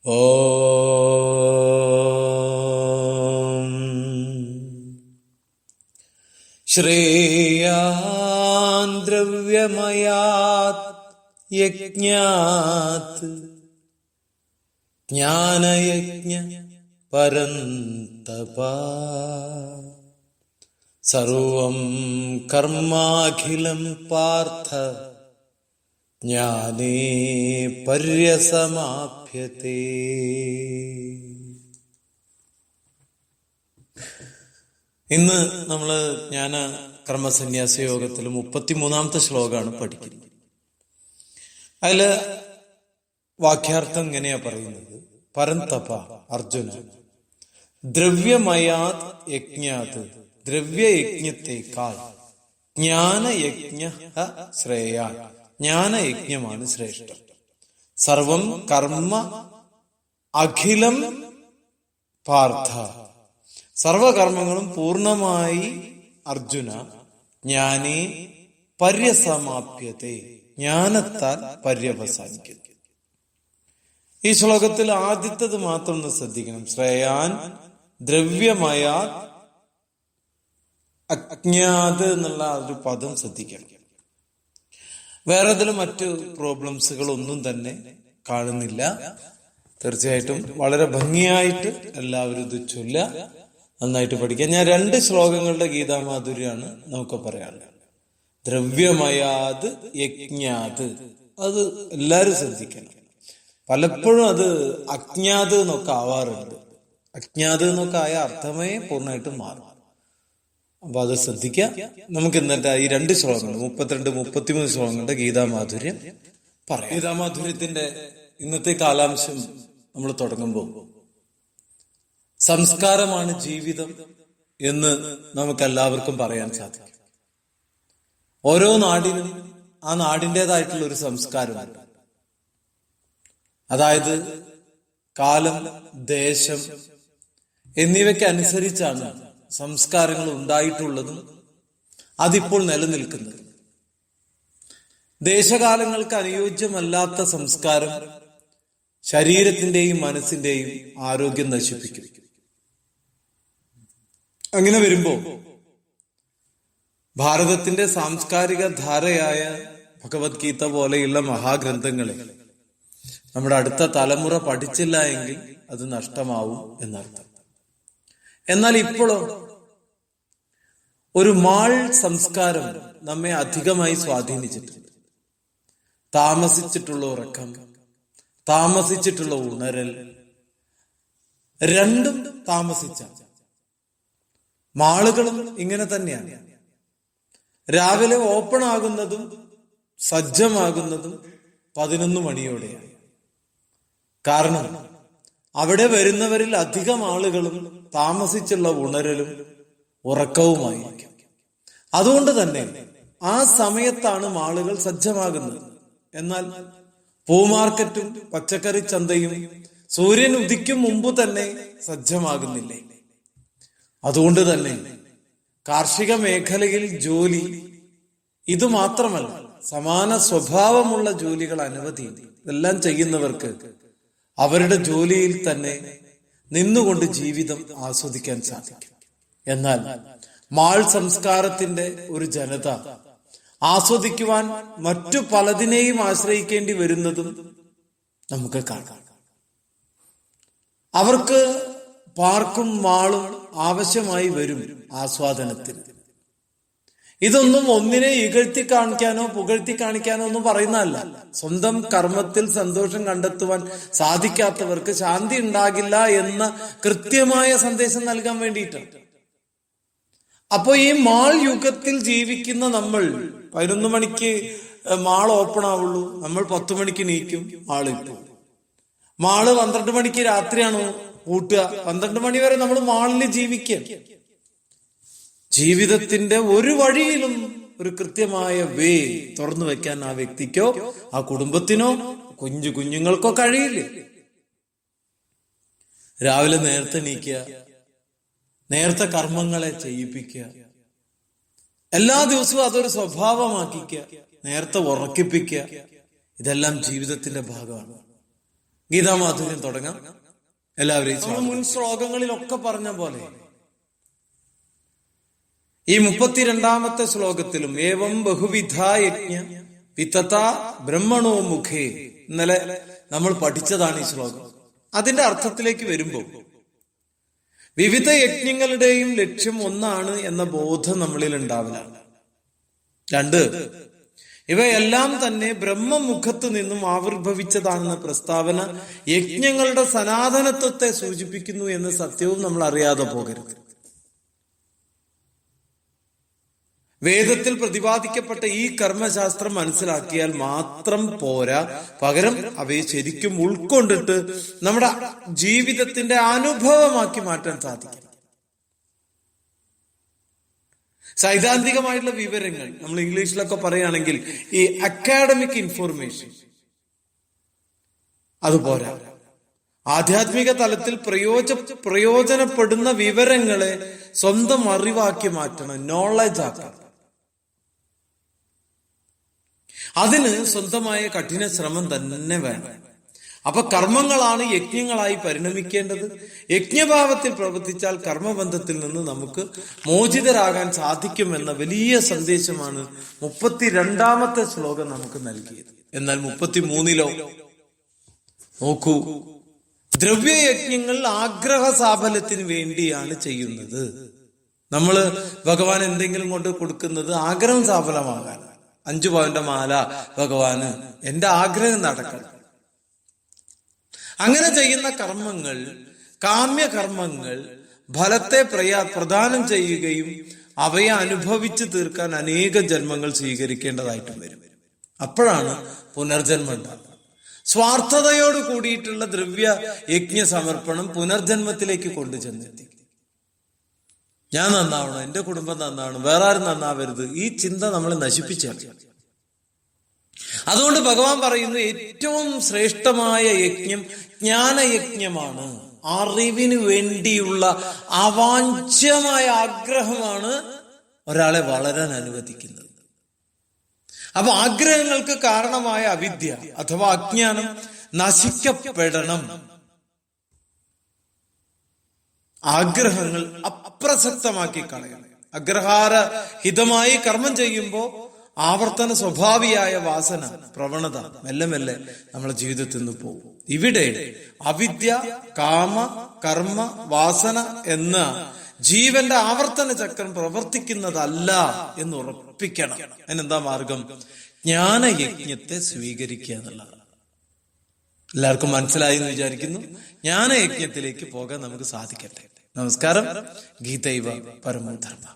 ഓം ശ്രേയാൻ ദ്രവ്യമയാത് യജ്ഞാത് ജ്ഞാനയജ്ഞ പരന്തപാ സർവം കർമാഖിലം പാർത്ഥ ജ്ഞാനേ പര്യസമാപ്യത്തെ. ഇന്ന് നമ്മള് ജ്ഞാന കർമ്മസന്യാസ യോഗത്തിൽ 33-ാമത്തെ ശ്ലോകമാണ് പഠിക്കുന്നത്. അതില് വാക്യാർത്ഥം ഇങ്ങനെയാ പറയുന്നത്: പരന്തപ അർജുന, ദ്രവ്യമയാത് യജ്ഞാത്, ദ്രവ്യയജ്ഞത്തെക്കാൾ ജ്ഞാനയജ്ഞ ശ്രേയാൻ, ജ്ഞാനയജ്ഞമാണ് ശ്രേഷ്ഠം. സർവം കർമ്മ അഖിലം പാർത്ഥ, സർവകർമ്മങ്ങളും പൂർണ്ണമായി അർജുന ജ്ഞാനേ പര്യസമാപ്യത്തെ, ജ്ഞാനത്താൽ പര്യവസാനിക്കുന്നു. ഈ ശ്ലോകത്തിൽ ആദ്യത്തേത് മാത്രം ഒന്ന് ശ്രദ്ധിക്കണം. ശ്രേയാൻ ദ്രവ്യമയാ അജ്ഞാത് എന്നുള്ള ഒരു പദം ശ്രദ്ധിക്കണം. വേറെ ഇതിലും മറ്റു പ്രോബ്ലംസുകൾ ഒന്നും തന്നെ കാണുന്നില്ല. തീർച്ചയായിട്ടും വളരെ ഭംഗിയായിട്ട് എല്ലാവരും ഇത് ചൊല്ല, നന്നായിട്ട് പഠിക്കാം. ഞാൻ 2 ശ്ലോകങ്ങളുടെ ഗീതാമാധുര്യാണ് നമുക്ക് പറയാനുള്ളത്. ദ്രവ്യമയാത് യജ്ഞാത്, അത് എല്ലാരും ശ്രദ്ധിക്കണം. പലപ്പോഴും അത് അജ്ഞാത് എന്നൊക്കെ ആവാറുണ്ട്. അജ്ഞാത് എന്നൊക്കെ ആയ അർത്ഥമേ പൂർണ്ണമായിട്ടും മാറും. അപ്പൊ അത് ശ്രദ്ധിക്കാം. നമുക്ക് ഇന്നത്തെ ഈ 2 ശ്ലോകങ്ങൾ 32, 33 ശ്ലോകങ്ങളുടെ ഗീതാമാധുര്യം പറയാം. ഗീതാമാധുര്യത്തിന്റെ ഇന്നത്തെ കാലാംശം നമ്മൾ തുടങ്ങുമ്പോൾ സംസ്കാരമാണ് ജീവിതം എന്ന് നമുക്കെല്ലാവർക്കും പറയാൻ സാധിക്കും. ഓരോ നാടിനും ആ നാടിൻ്റെതായിട്ടുള്ള ഒരു സംസ്കാരമുണ്ട്. അതായത് കാലം, ദേശം എന്നിവയ്ക്ക് അനുസരിച്ചാണ് സംസ്കാരങ്ങൾ ഉണ്ടായിട്ടുള്ളതും അതിപ്പോൾ നിലനിൽക്കുന്നത്. ദേശകാലങ്ങൾക്ക് അനുയോജ്യമല്ലാത്ത സംസ്കാരം ശരീരത്തിന്റെയും മനസ്സിന്റെയും ആരോഗ്യം നശിപ്പിക്കും. അങ്ങനെ വരുമ്പോ ഭാരതത്തിന്റെ സാംസ്കാരിക ധാരയായ ഭഗവത്ഗീത പോലെയുള്ള മഹാഗ്രന്ഥങ്ങളെ നമ്മുടെ അടുത്ത തലമുറ പഠിച്ചില്ല എങ്കിൽ അത് നഷ്ടമാവും എന്നർത്ഥം. എന്നാൽ ഇപ്പോഴോ ഒരു മാൾ സംസ്കാരം നമ്മെ അധികമായി സ്വാധീനിച്ചിട്ടുണ്ട്. താമസിച്ചിട്ടുള്ള ഉറക്കം, താമസിച്ചിട്ടുള്ള ഉണരൽ, രണ്ടും താമസിച്ച മാളുകളും ഇങ്ങനെ തന്നെയാണ്. രാവിലെ ഓപ്പൺ ആകുന്നതും സജ്ജമാകുന്നതും 11 മണിയോടെയാണ്. കാരണം അവിടെ വരുന്നവരിൽ അധികം ആളുകളും താമസിച്ചുള്ള ഉണരലും ഉറക്കവുമായിരിക്കും. അതുകൊണ്ട് തന്നെ ആ സമയത്താണ് മാളുകൾ സജ്ജമാകുന്നത്. എന്നാൽ പൂമാർക്കറ്റും പച്ചക്കറി ചന്തയും സൂര്യൻ ഉദിക്കും മുമ്പ് തന്നെ സജ്ജമാകുന്നില്ലേ? അതുകൊണ്ട് തന്നെ കാർഷിക മേഖലയിൽ ജോലി ഇത് മാത്രമല്ല, സമാന സ്വഭാവമുള്ള ജോലികൾ അനവധി. ഇതെല്ലാം ചെയ്യുന്നവർക്ക് അവരുടെ ജോലിയിൽ തന്നെ നിന്നുകൊണ്ട് ജീവിതം ആസ്വദിക്കാൻ സാധിക്കും. എന്നാൽ മാൾ സംസ്കാരത്തിന്റെ ഒരു ജനത ആസ്വദിക്കുവാൻ മറ്റു പലതിനെയും ആശ്രയിക്കേണ്ടി വരുന്നതും നമുക്ക് കാണാം. അവർക്ക് പാർക്കും മാളും ആവശ്യമായി വരും ആസ്വാദനത്തിന്. ഇതൊന്നും ഒന്നിനെ ഇകഴ്ത്തി കാണിക്കാനോ പുകഴ്ത്തി കാണിക്കാനോ ഒന്നും പറയുന്നതല്ല. സ്വന്തം കർമ്മത്തിൽ സന്തോഷം കണ്ടെത്തുവാൻ സാധിക്കാത്തവർക്ക് ശാന്തി ഉണ്ടാകില്ല എന്ന കൃത്യമായ സന്ദേശം നൽകാൻ വേണ്ടിയിട്ടാണ്. അപ്പോ ഈ മാൾ യുഗത്തിൽ ജീവിക്കുന്ന നമ്മൾ 11 മണിക്ക് മാൾ ഓപ്പൺ ആവുള്ളൂ, നമ്മൾ 10 മണിക്ക് നീക്കും, മാളിപ്പോ മാള് 12 മണിക്ക് രാത്രിയാണോ പൂട്ടുക. 12 മണി വരെ നമ്മൾ മാളിൽ ജീവിക്കുക. ജീവിതത്തിന്റെ ഒരു വഴിയിലും ഒരു കൃത്യമായ വേ തുറന്നു വെക്കാൻ ആ വ്യക്തിക്കോ ആ കുടുംബത്തിനോ കുഞ്ഞുങ്ങൾക്കോ കഴിയില്ലേ? രാവിലെ നേരത്തെ എണീക്കുക, നേരത്തെ കർമ്മങ്ങളെ ചെയ്യിപ്പിക്കുക, എല്ലാ ദിവസവും അതൊരു സ്വഭാവമാക്കിക്കുക, നേരത്തെ ഉറക്കിപ്പിക്കുക, ഇതെല്ലാം ജീവിതത്തിന്റെ ഭാഗമാണ്. ഗീതാമാധുര്യം തുടങ്ങാം. എല്ലാവരെയും നമ്മൾ മുൻ ശ്ലോകങ്ങളിലൊക്കെ പറഞ്ഞ പോലെ ഈ 32ാമത്തെ ശ്ലോകത്തിലും ഏവം ബഹുവിധ യജ്ഞ വിതത ബ്രഹ്മണോ മുഖേ, ഇന്നലെ നമ്മൾ പഠിച്ചതാണ് ഈ ശ്ലോകം. അതിന്റെ അർത്ഥത്തിലേക്ക് വരുമ്പോൾ വിവിധ യജ്ഞങ്ങളുടെയും ലക്ഷ്യം ഒന്നാണ് എന്ന ബോധം നമ്മളിൽ ഉണ്ടാവലാണ്. 2, ഇവയെല്ലാം തന്നെ ബ്രഹ്മമുഖത്ത് നിന്നും ആവിർഭവിച്ചതാണെന്ന പ്രസ്താവന യജ്ഞങ്ങളുടെ സനാതനത്വത്തെ സൂചിപ്പിക്കുന്നു എന്ന സത്യവും നമ്മൾ അറിയാതെ പോകരുത്. വേദത്തിൽ പ്രതിപാദിക്കപ്പെട്ട ഈ കർമ്മശാസ്ത്രം മനസ്സിലാക്കിയാൽ മാത്രം പോരാ, പകരം അവയെ ശരിക്കും ഉൾക്കൊണ്ടിട്ട് നമ്മുടെ ജീവിതത്തിന്റെ അനുഭവമാക്കി മാറ്റാൻ സാധിക്കും. സൈദ്ധാന്തികമായിട്ടുള്ള വിവരങ്ങൾ, നമ്മൾ ഇംഗ്ലീഷിലൊക്കെ പറയുകയാണെങ്കിൽ ഈ അക്കാഡമിക് ഇൻഫോർമേഷൻ, അതുപോരാ. ആധ്യാത്മിക തലത്തിൽ പ്രയോജനപ്പെടുന്ന വിവരങ്ങളെ സ്വന്തം അറിവാക്കി മാറ്റണം, നോളജ് ആക്കണം. അതിന് സ്വന്തമായ കഠിന ശ്രമം തന്നെ വേണം. അപ്പൊ കർമ്മങ്ങളാണ് യജ്ഞങ്ങളായി പരിണമിക്കേണ്ടത്. യജ്ഞഭാവത്തിൽ പ്രവർത്തിച്ചാൽ കർമ്മബന്ധത്തിൽ നിന്ന് നമുക്ക് മോചിതരാകാൻ സാധിക്കുമെന്ന വലിയ സന്ദേശമാണ് 32ാമത്തെ ശ്ലോകം നമുക്ക് നൽകിയത്. എന്നാൽ 33ലോ നോക്കൂ, ദ്രവ്യയജ്ഞങ്ങൾ ആഗ്രഹ സാഫല്യത്തിന് വേണ്ടിയാണ് ചെയ്യുന്നത്. നമ്മള് ഭഗവാൻ എന്തെങ്കിലും കൊണ്ട് കൊടുക്കുന്നത് ആഗ്രഹം സാഫലമാകാൻ. 5 പവന്റെ മാല ഭഗവാന്, എന്റെ ആഗ്രഹം നടക്കണം. അങ്ങനെ ചെയ്യുന്ന കർമ്മങ്ങൾ, കാമ്യകർമ്മങ്ങൾ ഫലത്തെ പ്രദാനം ചെയ്യുകയും അവയെ അനുഭവിച്ചു തീർക്കാൻ അനേക ജന്മങ്ങൾ സ്വീകരിക്കേണ്ടതായിട്ടും വരും. അപ്പോഴാണ് പുനർജന്മം ഉണ്ടാകുന്നത്. സ്വാർത്ഥതയോട് കൂടിയിട്ടുള്ള ദ്രവ്യ യജ്ഞ സമർപ്പണം പുനർജന്മത്തിലേക്ക് കൊണ്ടുചെന്നെത്തി. ഞാൻ നന്നാവണം, എന്റെ കുടുംബം നന്നാവണം, വേറെ ആരും നന്നാവരുത്, ഈ ചിന്ത നമ്മളെ നശിപ്പിച്ചു. അതുകൊണ്ട് ഭഗവാൻ പറയുന്നു, ഏറ്റവും ശ്രേഷ്ഠമായ യജ്ഞം ജ്ഞാനയജ്ഞമാണ്. അറിവിന് വേണ്ടിയുള്ള അവാഞ്ചമായ ആഗ്രഹമാണ് ഒരാളെ വളരാൻ അനുവദിക്കുന്നത്. അപ്പൊ ആഗ്രഹങ്ങൾക്ക് കാരണമായ അവിദ്യ അഥവാ അജ്ഞാനം നശിക്കപ്പെടണം. ആഗ്രഹങ്ങൾ അപ്രസക്തമാക്കി കളയണം. അഗ്രഹാരഹിതമായി കർമ്മം ചെയ്യുമ്പോ ആവർത്തന സ്വഭാവിയായ വാസന, പ്രവണത മെല്ലെ മെല്ലെ നമ്മുടെ ജീവിതത്തിൽ നിന്ന് പോകും. ഇവിടെ അവിദ്യ, കാമ, കർമ്മ, വാസന എന്ന ജീവന്റെ ആവർത്തന ചക്രം പ്രവർത്തിക്കുന്നതല്ല എന്ന് ഉറപ്പിക്കണം. അതിനെന്താ മാർഗം? ജ്ഞാനയജ്ഞത്തെ സ്വീകരിക്കുക എന്നുള്ളതാണ്. എല്ലാവർക്കും മനസ്സിലായി എന്ന് വിചാരിക്കുന്നു. ജ്ഞാനയജ്ഞത്തിലേക്ക് പോകാൻ നമുക്ക് സാധിക്കട്ടെ. നമസ്കാരം. ഗീതൈവ പരമോ ധർമ്മ.